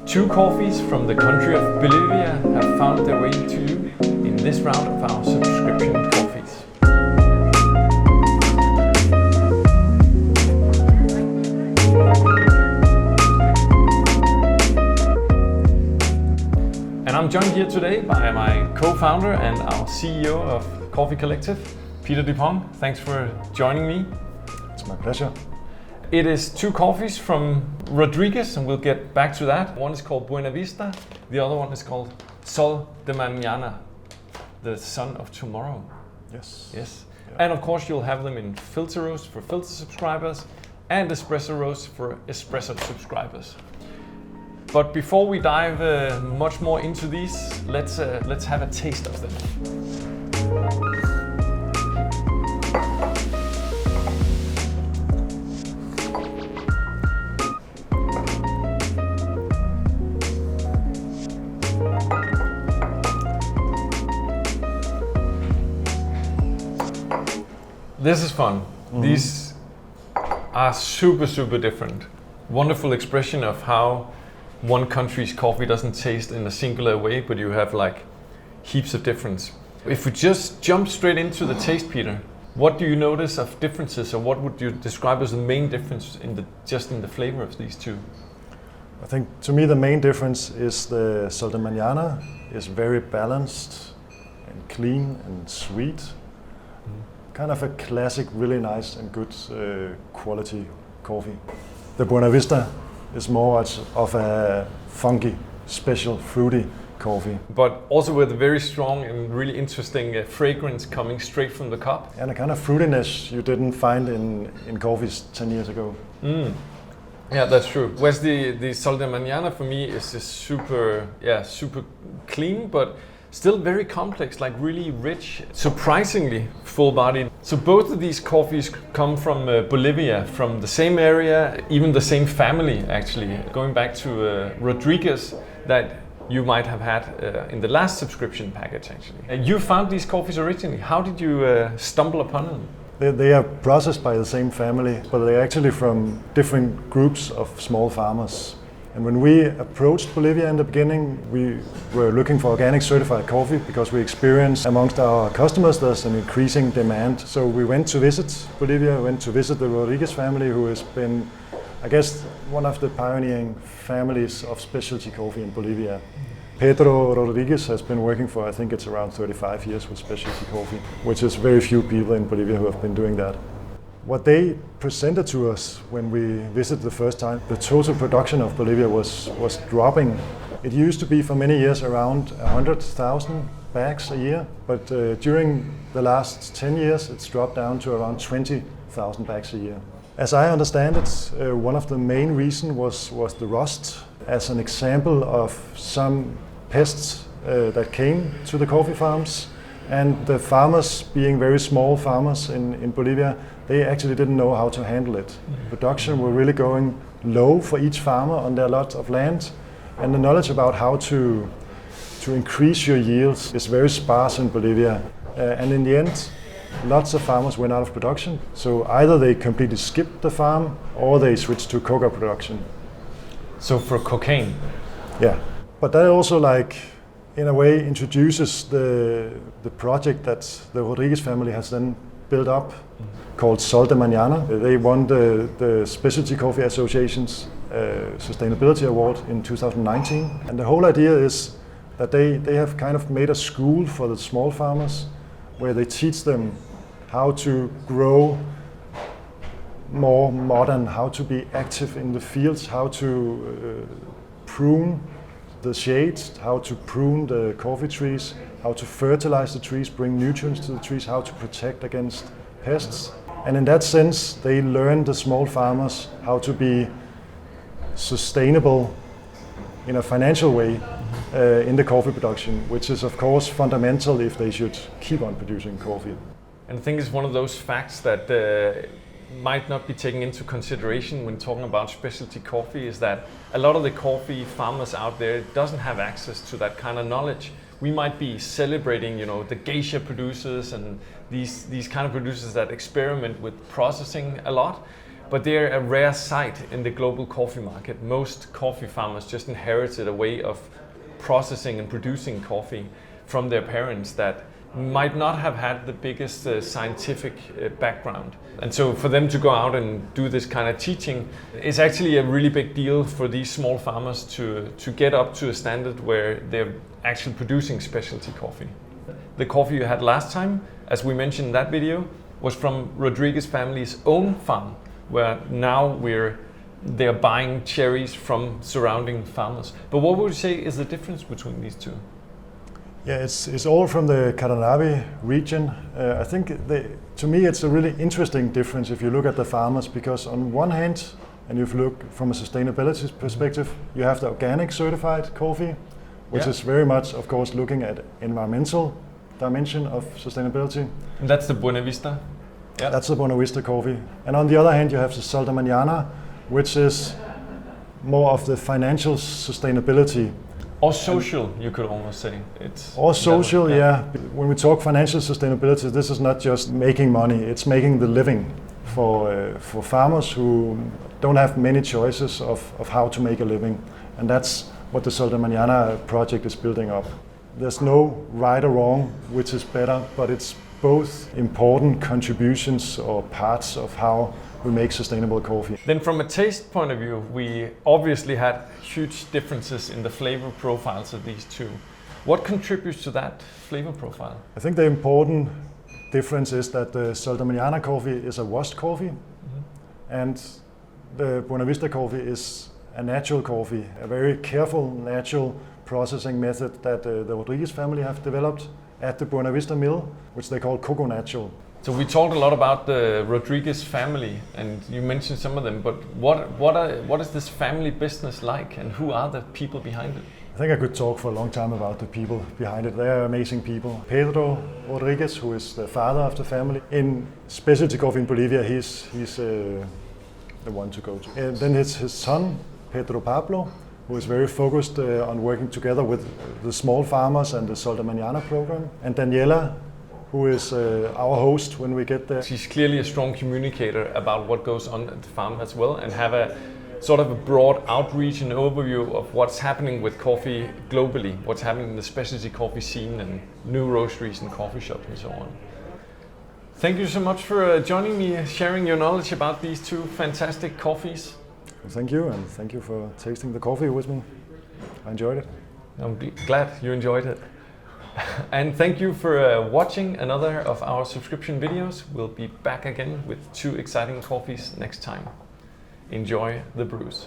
Two coffees from the country of Bolivia have found their way to you in this round of our subscription coffees. And I'm joined here today by my co-founder and our CEO of Coffee Collective, Peter Dupont. Thanks for joining me. It's my pleasure. It is two coffees from Rodriguez, and we'll get back to that. One is called Buena Vista, the other one is called Sol de Mañana, the sun of tomorrow. Yes. Yes. Yeah. And of course you'll have them in filter roast for filter subscribers and espresso roast for espresso subscribers. But before we dive much more into these, let's have a taste of them. This is fun. Mm-hmm. These are super different. Wonderful expression of how one country's coffee doesn't taste in a singular way, but you have like heaps of difference. If we just jump straight into the taste, Peter, what do you notice of differences, or what would you describe as the main difference in the flavor of these two? I think to me the main difference is the Sol de Mañana is very balanced and clean and sweet. Kind of a classic, really nice and good quality coffee. The Buena Vista is more of a funky, special, fruity coffee. But also with a very strong and really interesting fragrance coming straight from the cup. And a kind of fruitiness you didn't find in coffees 10 years ago. Yeah, that's true. Whereas the Sol de Mañana for me is just super clean, but still very complex, like really rich, surprisingly full-bodied. So both of these coffees come from Bolivia, from the same area, even the same family actually. Going back to Rodriguez that you might have had in the last subscription package actually. And you found these coffees originally. How did you stumble upon them? They are processed by the same family, but they're actually from different groups of small farmers. And when we approached Bolivia in the beginning, we were looking for organic certified coffee because we experienced amongst our customers there's an increasing demand. So we went to visit Bolivia, went to visit the Rodriguez family, who has been, I guess, one of the pioneering families of specialty coffee in Bolivia. Pedro Rodriguez has been working for, I think it's around 35 years with specialty coffee, which is very few people in Bolivia who have been doing that. What they presented to us when we visited the first time, the total production of Bolivia was dropping. It used to be for many years around 100,000 bags a year, but during the last 10 years it's dropped down to around 20,000 bags a year. As I understand it, one of the main reasons was the rust. As an example of some pests that came to the coffee farms, and the farmers, being very small farmers in Bolivia, they actually didn't know how to handle it. Production were really going low for each farmer on their lot of land, and the knowledge about how to increase your yields is very sparse in Bolivia. And in the end, lots of farmers went out of production. So either they completely skipped the farm or they switched to cocoa production. So for cocaine? Yeah, but that also in a way introduces the project that the Rodriguez family has then built up called Sol de Mañana. They won the Specialty Coffee Association's Sustainability Award in 2019. And the whole idea is that they have kind of made a school for the small farmers where they teach them how to grow more modern, how to be active in the fields, how to prune the shades, how to prune the coffee trees, how to fertilize the trees, bring nutrients to the trees, how to protect against pests. And in that sense, they learn, the small farmers, how to be sustainable in a financial way in the coffee production, which is of course fundamental if they should keep on producing coffee. And I think it's one of those facts that might not be taken into consideration when talking about specialty coffee, is that a lot of the coffee farmers out there doesn't have access to that kind of knowledge. We might be celebrating, the geisha producers and these kind of producers that experiment with processing a lot, but they're a rare sight in the global coffee market. Most coffee farmers just inherited a way of processing and producing coffee from their parents that might not have had the biggest scientific background. And so for them to go out and do this kind of teaching is actually a really big deal for these small farmers to get up to a standard where they're actually producing specialty coffee. The coffee you had last time, as we mentioned in that video, was from Rodriguez family's own farm, where now they're buying cherries from surrounding farmers. But what would you say is the difference between these two? Yeah, it's all from the Caranavi region. I think to me it's a really interesting difference if you look at the farmers, because on one hand, and if you look from a sustainability perspective, you have the organic certified coffee, which is very much, of course, looking at environmental dimension of sustainability. And that's the Buena Vista? Yeah. That's the Buena Vista coffee. And on the other hand, you have the Sol de Mañana, which is more of the financial sustainability. Or social, you could almost say. Or social, yeah. When we talk financial sustainability, this is not just making money, it's making the living for farmers who don't have many choices of how to make a living. And that's what the Sol de Mañana project is building up. There's no right or wrong, which is better, but it's both important contributions or parts of how we make sustainable coffee. Then from a taste point of view, we obviously had huge differences in the flavor profiles of these two. What contributes to that flavor profile? I think the important difference is that the Sol de Mañana coffee is a washed coffee, and the Buena Vista coffee is a natural coffee, a very careful natural processing method that the Rodriguez family have developed at the Buena Vista mill, which they call Coco Natural. So we talked a lot about the Rodriguez family, and you mentioned some of them, but what is this family business like, and who are the people behind it? I think I could talk for a long time about the people behind it. They are amazing people. Pedro Rodriguez, who is the father of the family. In specialty coffee in Bolivia, he's the one to go to. And then it's his son, Pedro Pablo, who is very focused on working together with the small farmers and the Sol de Mañana program. And Daniela, who is our host when we get there. She's clearly a strong communicator about what goes on at the farm as well, and have a sort of a broad outreach and overview of what's happening with coffee globally, what's happening in the specialty coffee scene and new roasteries and coffee shops and so on. Thank you so much for joining me, sharing your knowledge about these two fantastic coffees. Thank you, and thank you for tasting the coffee with me. I enjoyed it. I'm glad you enjoyed it. And thank you for watching another of our subscription videos. We'll be back again with 2 exciting coffees next time. Enjoy the brews.